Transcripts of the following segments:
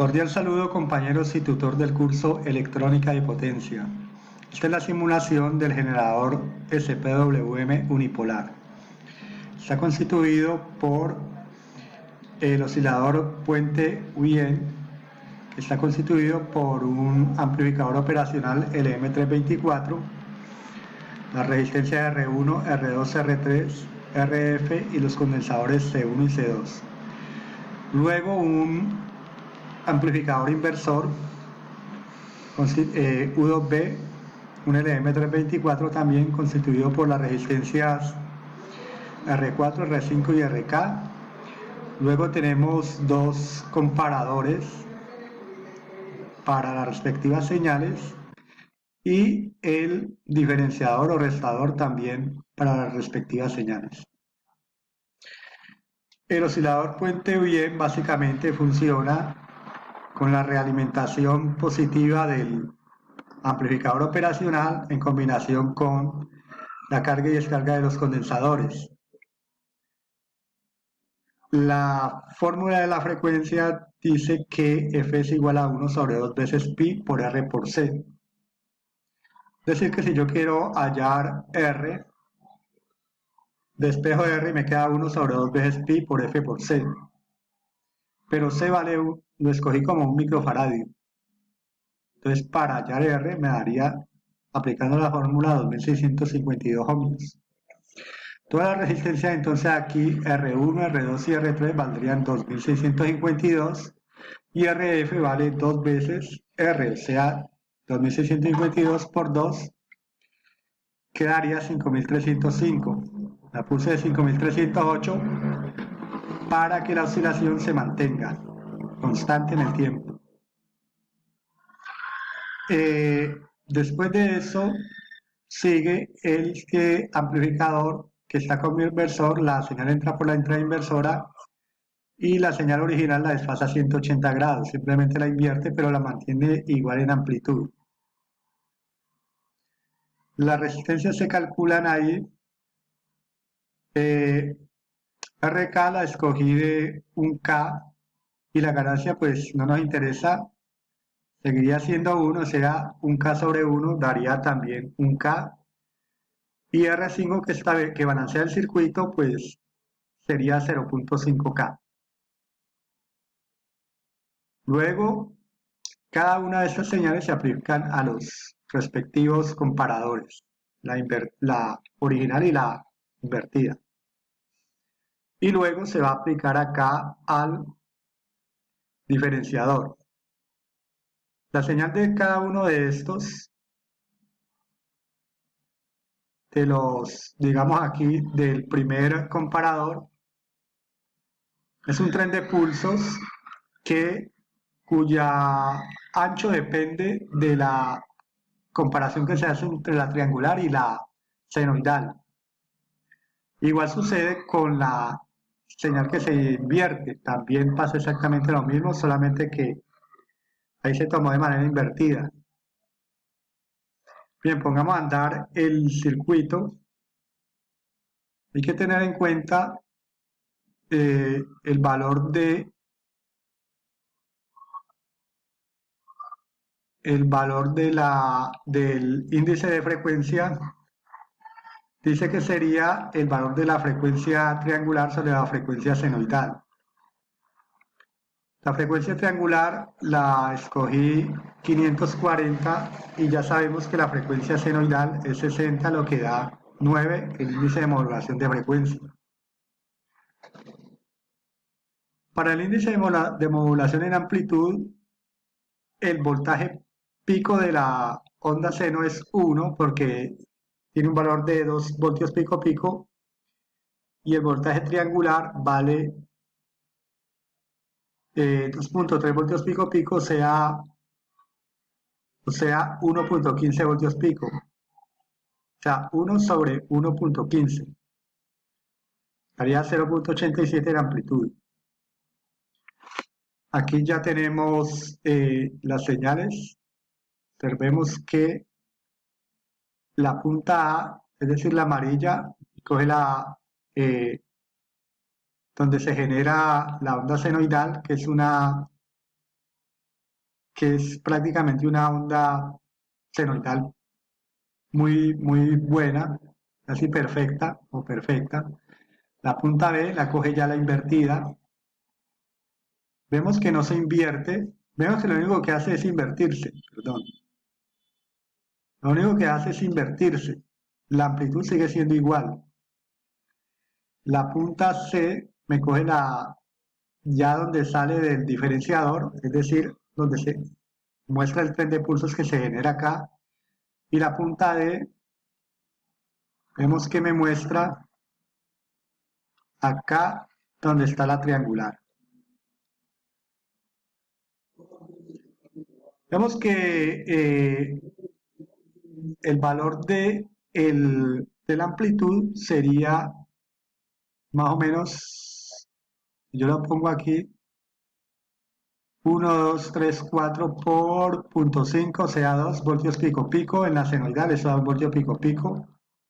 Cordial saludo, compañeros y tutor del curso Electrónica de Potencia. Esta es la simulación del generador SPWM unipolar. Está constituido por el oscilador puente Wien, que está constituido por un amplificador operacional LM324, la resistencia R1, R2, R3, RF y los condensadores C1 y C2. Luego un amplificador inversor U2B, un LM324 también constituido por las resistencias R4, R5 y RK. Luego tenemos dos comparadores para las respectivas señales y el diferenciador o restador también para las respectivas señales. El oscilador puente Wien básicamente funciona con la realimentación positiva del amplificador operacional en combinación con la carga y descarga de los condensadores. La fórmula de la frecuencia dice que F es igual a 1 sobre 2 veces pi por R por C. Es decir, que si yo quiero hallar R, despejo R y me queda 1 sobre 2 veces pi por F por C. Pero C vale, lo escogí como un microfaradio. Entonces, para hallar R me daría, aplicando la fórmula, 2652 ohmios. Toda la resistencia entonces aquí, R1, R2 y R3 valdrían 2652 y RF vale 2 veces R, o sea, 2652 por 2 quedaría 5305. La puse de 5308 para que la oscilación se mantenga constante en el tiempo. Después de eso sigue el amplificador que está con mi inversor. La señal entra por la entrada inversora y la señal original la desfasa a 180 grados, simplemente la invierte pero la mantiene igual en amplitud. Las resistencias se calculan ahí. RK la escogí de un K y la ganancia pues no nos interesa, seguiría siendo 1, o sea, un K sobre 1 daría también un K. Y R5 que balancea el circuito pues sería 0.5K. Luego, cada una de estas señales se aplican a los respectivos comparadores, la original y la invertida. Y luego se va a aplicar acá al diferenciador. La señal de cada uno de estos, digamos aquí, del primer comparador, es un tren de pulsos cuya ancho depende de la comparación que se hace entre la triangular y la senoidal. Igual sucede con la señal que se invierte, también pasa exactamente lo mismo, solamente que ahí se tomó de manera invertida. Bien, pongamos a andar el circuito. Hay que tener en cuenta el valor del índice de frecuencia. Dice que sería el valor de la frecuencia triangular sobre la frecuencia senoidal. La frecuencia triangular la escogí 540 y ya sabemos que la frecuencia senoidal es 60, lo que da 9, el índice de modulación de frecuencia. Para el índice de modulación en amplitud, el voltaje pico de la onda seno es 1 porque tiene un valor de 2 voltios pico pico y el voltaje triangular vale 2.3 voltios pico pico, o sea 1.15 voltios pico, o sea 1 sobre 1.15, daría 0.87 en amplitud. Aquí ya tenemos las señales. Observemos que la punta A, es decir, la amarilla, coge donde se genera la onda senoidal, que es una que es prácticamente una onda senoidal muy buena, casi perfecta o perfecta. La punta B la coge ya la invertida. Vemos que no se invierte, vemos que lo único que hace es invertirse, perdón. Lo único que hace es invertirse. La amplitud sigue siendo igual. La punta C me coge ya donde sale del diferenciador, es decir, donde se muestra el tren de pulsos que se genera acá. Y la punta D, vemos que me muestra acá donde está la triangular. Vemos que el valor de la amplitud sería más o menos, yo lo pongo aquí, 1, 2, 3, 4 por 0.5, o sea, 2 voltios pico pico. En la senoidal eso da 1 voltio pico pico,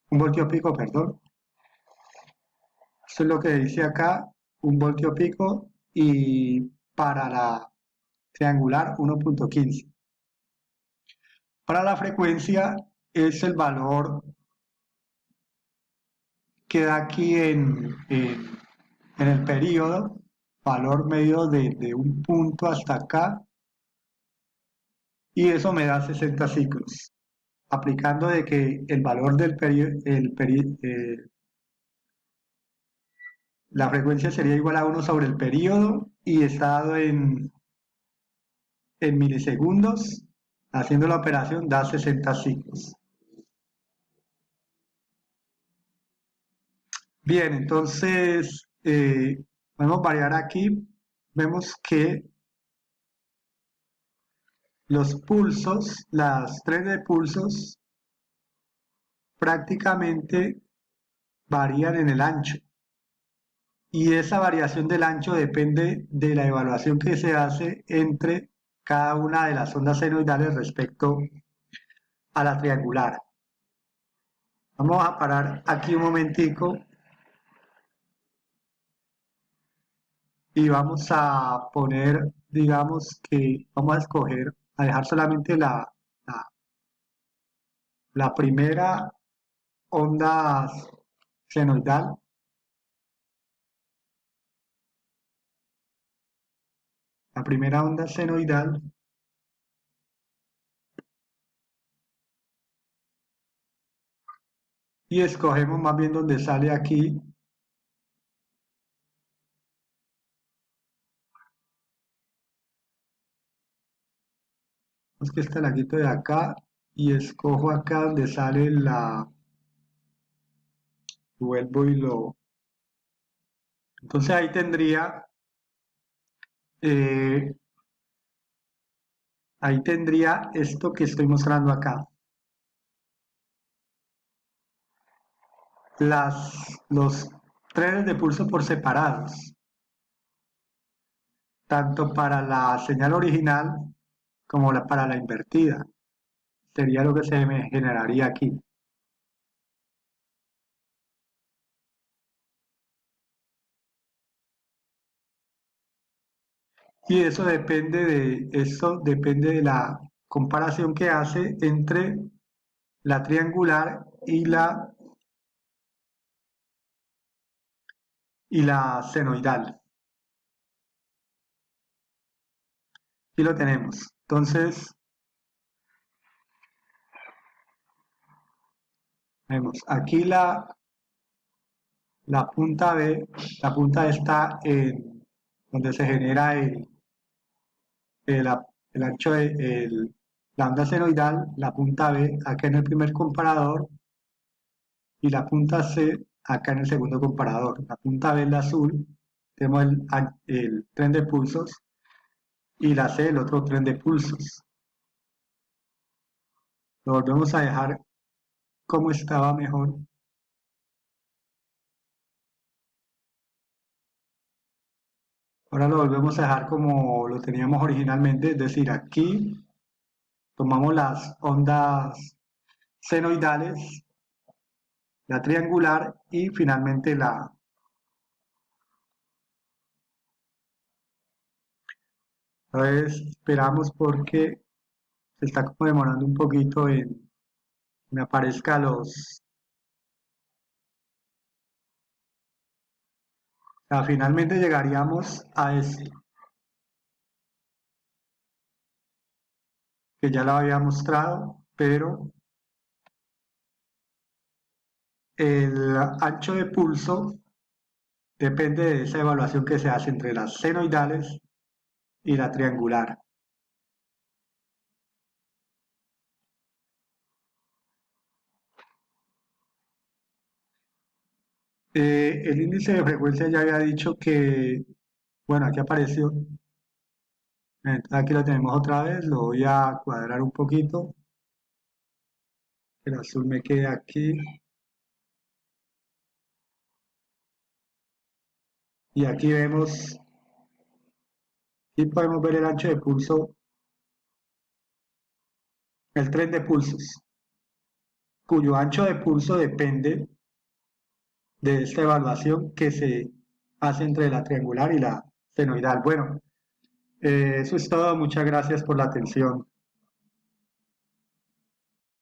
1 voltio pico, perdón. Esto es lo que dice acá, 1 voltio pico, y para la triangular 1.15. Para la frecuencia es el valor que da aquí en el periodo, valor medio de un punto hasta acá, y eso me da 60 ciclos. Aplicando de que el valor del periodo, la frecuencia sería igual a 1 sobre el periodo y está dado en milisegundos, haciendo la operación da 60 ciclos. Bien, entonces podemos variar aquí. Vemos que los pulsos, las trenes de pulsos, prácticamente varían en el ancho. Y esa variación del ancho depende de la evaluación que se hace entre cada una de las ondas senoidales respecto a la triangular. Vamos a parar aquí un momentico y vamos a poner, digamos que vamos a escoger, a dejar solamente la, la primera onda senoidal. La primera onda senoidal y escogemos más bien donde sale aquí que este laguito de acá y escojo acá donde sale vuelvo y lo, entonces eh, ahí tendría esto que estoy mostrando acá, los trenes de pulso por separados, tanto para la señal original como para la invertida, sería lo que se me generaría aquí. Y eso depende de la comparación que hace entre la triangular y la senoidal. Aquí lo tenemos. Entonces, vemos aquí la punta B, la punta está en donde se genera el, el ancho de la onda senoidal, la punta B acá en el primer comparador y la punta C acá en el segundo comparador. La punta B es la azul, tenemos el tren de pulsos y la C el otro tren de pulsos. Lo volvemos a dejar como estaba mejor. Ahora lo volvemos a dejar como lo teníamos originalmente, es decir, aquí tomamos las ondas senoidales, la triangular y finalmente Entonces esperamos porque se está como demorando un poquito en que me aparezca o sea, finalmente llegaríamos a esto, que ya lo había mostrado, pero el ancho de pulso depende de esa evaluación que se hace entre las senoidales y la triangular. El índice de frecuencia ya había dicho que, bueno, aquí apareció, aquí lo tenemos otra vez, lo voy a cuadrar un poquito, que el azul me quede aquí, y aquí vemos, aquí podemos ver el ancho de pulso, el tren de pulsos, cuyo ancho de pulso depende de esta evaluación que se hace entre la triangular y la senoidal. Bueno, eso es todo, muchas gracias por la atención.